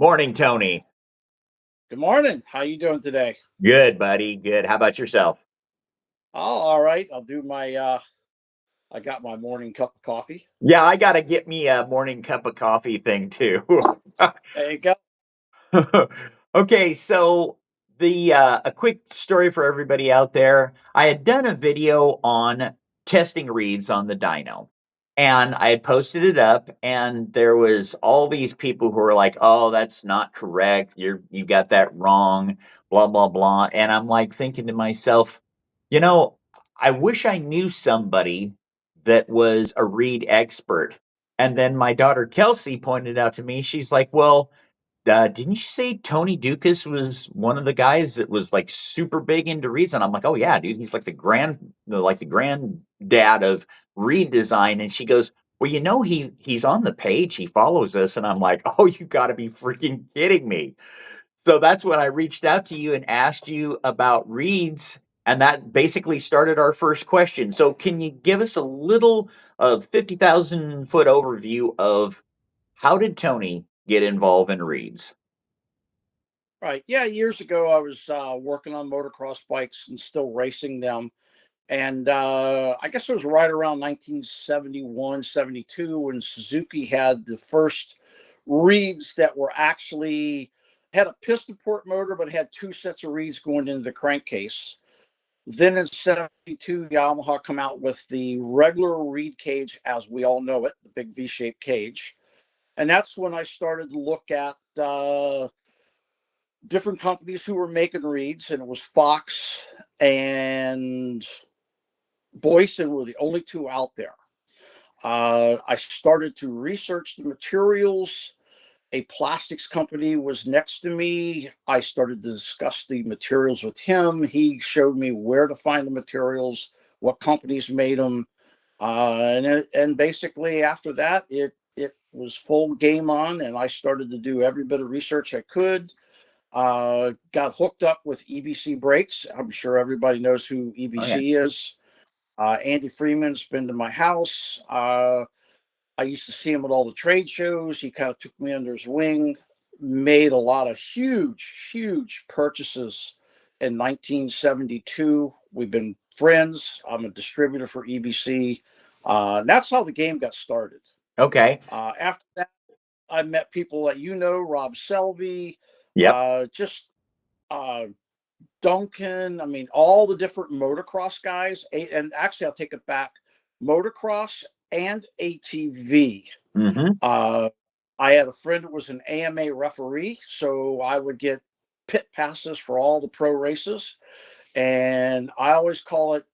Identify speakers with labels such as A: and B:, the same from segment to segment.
A: Morning, Tony.
B: Good morning. How you doing today?
A: Good, buddy. Good. How about yourself?
B: Oh, all right. I'll do my I got my morning cup of coffee.
A: Yeah, I gotta get me a morning cup of coffee thing too.
B: There you go.
A: Okay, so the a quick story for everybody out there. I had done a video on testing reads on the dyno, and I had posted it up, and there was all these people who were like, "Oh, that's not correct. You got that wrong." Blah blah blah. And I'm like thinking to myself, you know, I wish I knew somebody that was a read expert. And then my daughter Kelsey pointed out to me, she's like, "Well, didn't you say Tony Doukas was one of the guys that was like super big into reeds?" And I'm like, "Oh yeah, dude, he's like the granddad of reed design." And she goes, "Well, he's on the page, he follows us." And I'm like, "Oh, you got to be freaking kidding me!" So that's when I reached out to you and asked you about reeds, and that basically started our first question. So can you give us a little of 50,000 foot overview of how did Tony get involved in reeds?
B: Right. Yeah, years ago I was working on motocross bikes and still racing them. And I guess it was right around 1971, 72 when Suzuki had the first reeds that were actually had a piston port motor but had two sets of reeds going into the crankcase. Then in 72, Yamaha come out with the regular reed cage as we all know it, the big V-shaped cage. And that's when I started to look at different companies who were making reeds, and it was Fox and Boyson were the only two out there. I started to research the materials. A plastics company was next to me. I started to discuss the materials with him. He showed me where to find the materials, what companies made them, and basically after that, it was full game on, and I started to do every bit of research I could. Got hooked up with EBC brakes. I'm sure everybody knows who
A: Oh yeah.
B: EBC is. Andy Freeman's been to my house. I used to see him at all the trade shows. He kind of took me under his wing, made a lot of huge purchases in 1972. We've been friends. I'm a distributor for EBC. And that's how the game got started.
A: Okay.
B: After that, I met people that Rob Selvey,
A: Yep.
B: just uh, Duncan. I mean, all the different motocross guys. And actually, I'll take it back. Motocross and ATV.
A: Hmm.
B: Uh, I had a friend that was an AMA referee, so I would get pit passes for all the pro races. And I always call it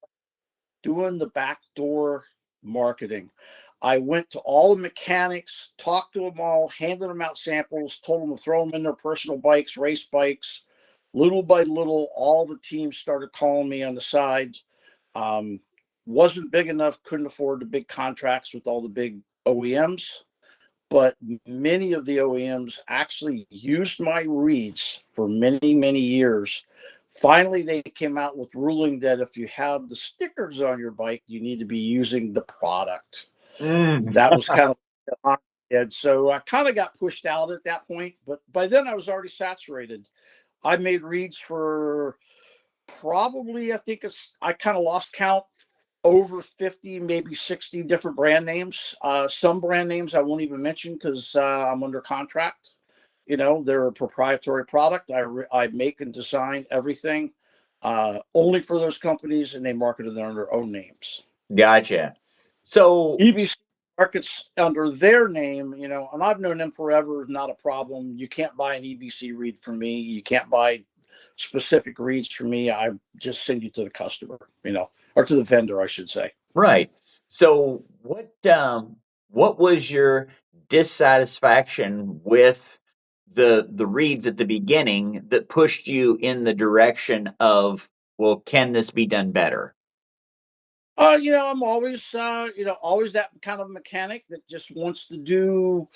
B: doing the backdoor marketing. I went to all the mechanics, talked to them all, handed them out samples, told them to throw them in their personal bikes, race bikes. Little by little, all the teams started calling me on the sides. Um, wasn't big enough, couldn't afford the big contracts with all the big OEMs, but many of the OEMs actually used my reeds for many years. Finally, they came out with ruling that if you have the stickers on your bike, you need to be using the product.
A: Mm.
B: That was kind of and so I kind of got pushed out at that point, but by then I was already saturated. I made reeds for probably, I think I kind of lost count, over 50, maybe 60 different brand names. Some brand names I won't even mention because I'm under contract. They're a proprietary product. I make and design everything only for those companies, and they market it under their own names.
A: Gotcha. So
B: EBC markets under their name, and I've known them forever, not a problem. You can't buy an EBC reed from me. You can't buy specific reads from me. I just send you to the customer, or to the vendor, I should say.
A: right. So what was your dissatisfaction with the reads at the beginning that pushed you in the direction of, well, can this be done better?
B: I'm always, always that kind of mechanic that just wants to do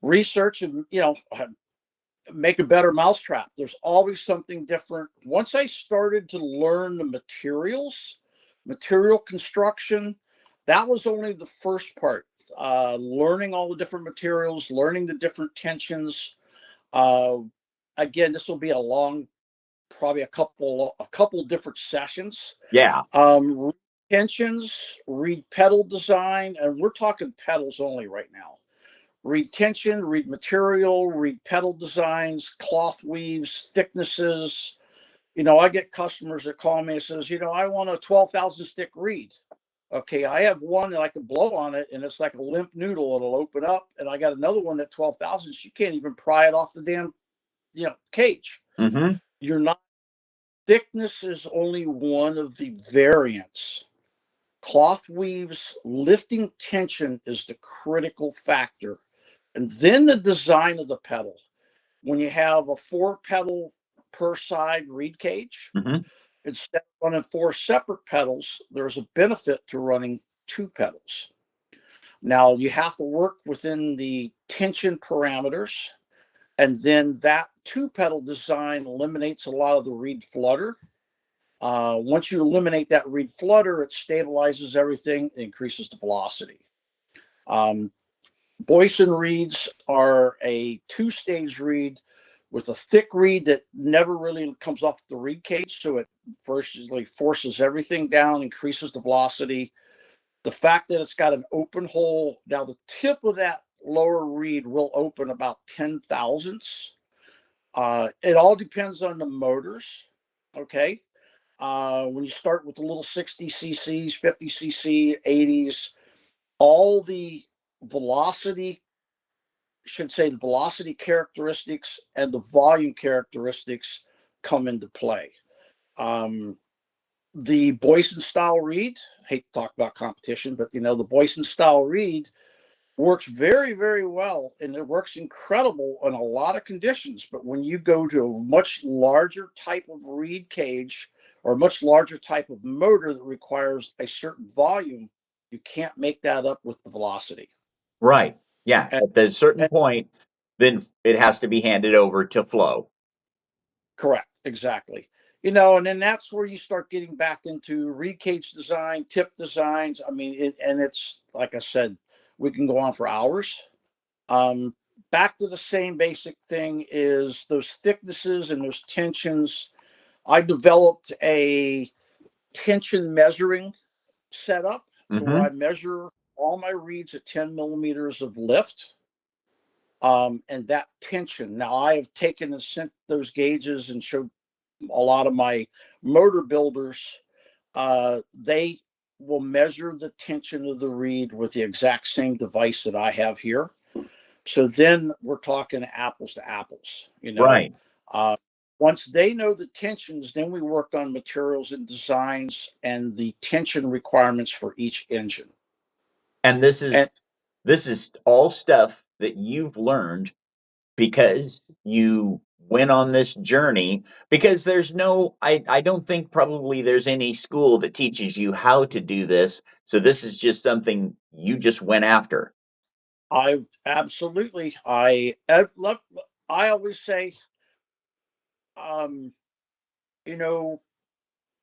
B: research and, make a better mousetrap. There's always something different. Once I started to learn the materials, material construction, that was only the first part. Learning all the different materials, learning the different tensions. Uh, Again, this will be a long, probably a couple different sessions.
A: Yeah.
B: Reed tensions, reed petal design, and we're talking petals only right now. Reed tension, reed material, reed petal designs, cloth weaves, thicknesses. I get customers that call me and says, I want a 12,000 stick reed. Okay, I have one that I can blow on it, and it's like a limp noodle. It'll open up, and I got another one at 12,000. She can't even pry it off the damn, cage.
A: Mm-hmm.
B: You're not. Thickness is only one of the variants. Cloth weaves, lifting tension is the critical factor, and then the design of the pedal. When you have a 4 pedal per side reed cage,
A: Mm-hmm.
B: instead of running 4 separate pedals, there's a benefit to running 2 pedals. Now you have to work within the tension parameters, and then that 2 pedal design eliminates a lot of the reed flutter. Once you eliminate that reed flutter, it stabilizes everything, increases the velocity. Um, Boyson reeds are a 2-stage reed with a thick reed that never really comes off the reed cage, so it firstly forces everything down, increases the velocity. The fact that it's got an open hole, now the tip of that lower reed will open about 10 thousandths. It all depends on the motors. Okay. When you start with the little 60 cc's, 50 cc, 80s, all the velocity, should say the velocity characteristics and the volume characteristics come into play. Um, the Boyson style reed, hate to talk about competition, but the Boyson style reed works very, very well, and it works incredible in a lot of conditions. But when you go to a much larger type of reed cage or a much larger type of motor that requires a certain volume, you can't make that up with the velocity.
A: Right. Yeah.
B: And,
A: At a certain
B: and
A: point, then it has to be handed over to flow.
B: correct, exactly. And then that's where you start getting back into reed cage design, tip designs. I mean, and it's like I said, we can go on for hours. Um, Back to the same basic thing is those thicknesses and those tensions. I developed a tension measuring setup to where
A: Mm-hmm.
B: I measure all my reeds at 10 millimeters of lift. And that tension. Now I have taken and sent those gauges and showed a lot of my motor builders. They will measure the tension of the reed with the exact same device that I have here. So then we're talking apples to apples.
A: Right.
B: Uh, Once they know the tensions, then we work on materials and designs and the tension requirements for each engine.
A: And
B: And
A: this is all stuff that you've learned because you went on this journey, because I don't think probably there's any school that teaches you how to do this, so this is just something you just went after.
B: I absolutely, I love, I always say, um, you know,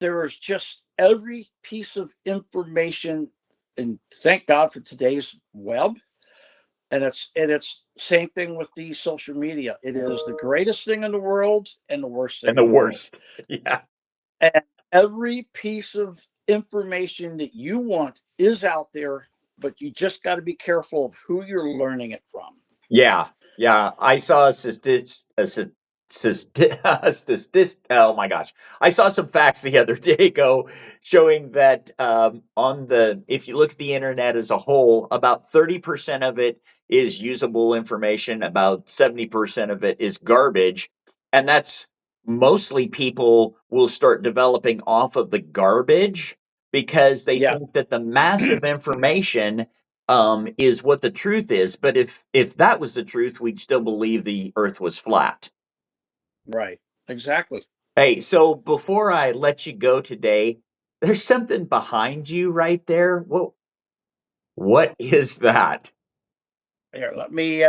B: there is just every piece of information, and thank God for today's web. And it's same thing with the social media. It is the greatest thing in the world and the worst
A: And
B: thing
A: the
B: in the world.
A: worst. Yeah.
B: And every piece of information that you want is out there, but you just got to be careful of who you're learning it from.
A: Yeah, yeah. I saw oh my gosh. I saw some facts the other day go showing that on the if you look at the internet as a whole, about 30% of it is usable information, about 70% of it is garbage. And that's mostly people will start developing off of the garbage because they
B: Yeah,
A: think that the massive information is what the truth is. But if that was the truth, we'd still believe the Earth was flat.
B: right. Exactly.
A: Hey, so before I let you go today, there's something behind you right there. What is that?
B: Here, let me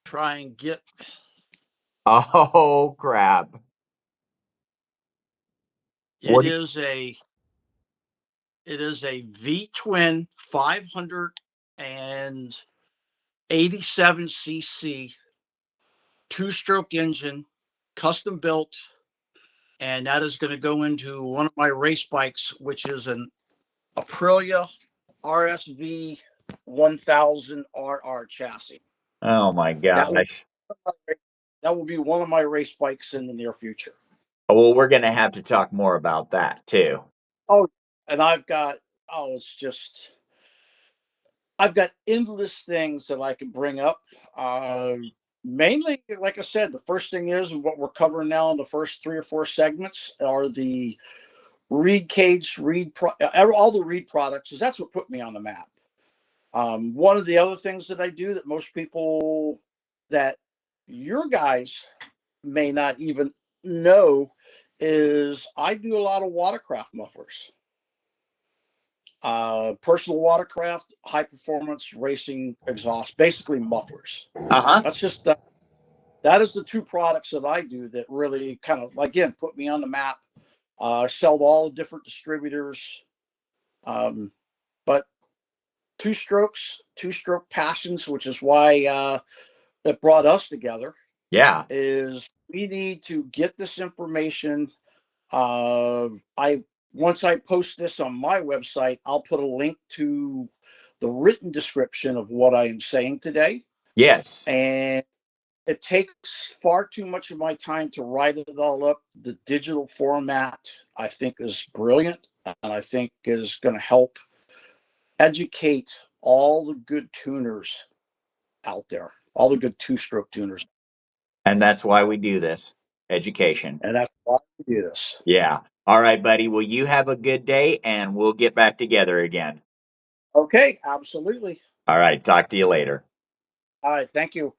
B: try and get.
A: Oh crap!
B: It
A: What?
B: is a it is a V twin 587 cc two-stroke engine, custom built, and that is going to go into one of my race bikes, which is an Aprilia RSV 1000 RR chassis.
A: Oh my
B: That will
A: gosh.
B: that will be one of my race bikes in the near future.
A: Well, we're going to have to talk more about that too.
B: Oh, and it's just I've got endless things that I can bring up. Mainly, like I said, the first thing is what we're covering now in the first 3 or 4 segments are the reed cage, all the reed products, because that's what put me on the map. One of the other things that I do that most people, that your guys may not even know, is I do a lot of watercraft mufflers. Personal watercraft, high performance racing exhaust, basically mufflers.
A: Uh huh.
B: That's just that is the 2 products that I do that really kind of, again, put me on the map. Sell to all the different distributors. But two stroke passions, which is why that brought us together,
A: Yeah.
B: is we need to get this information. I Once I post this on my website, I'll put a link to the written description of what I am saying today.
A: Yes.
B: And it takes far too much of my time to write it all up. The digital format, I think, is brilliant, and I think is going to help educate all the good tuners out there, all the good two-stroke tuners.
A: And that's why we do this education.
B: And that's why we do this.
A: Yeah. All right, buddy. Well, you have a good day and we'll get back together again.
B: Okay, absolutely.
A: All right. Talk to you later.
B: All right, thank you.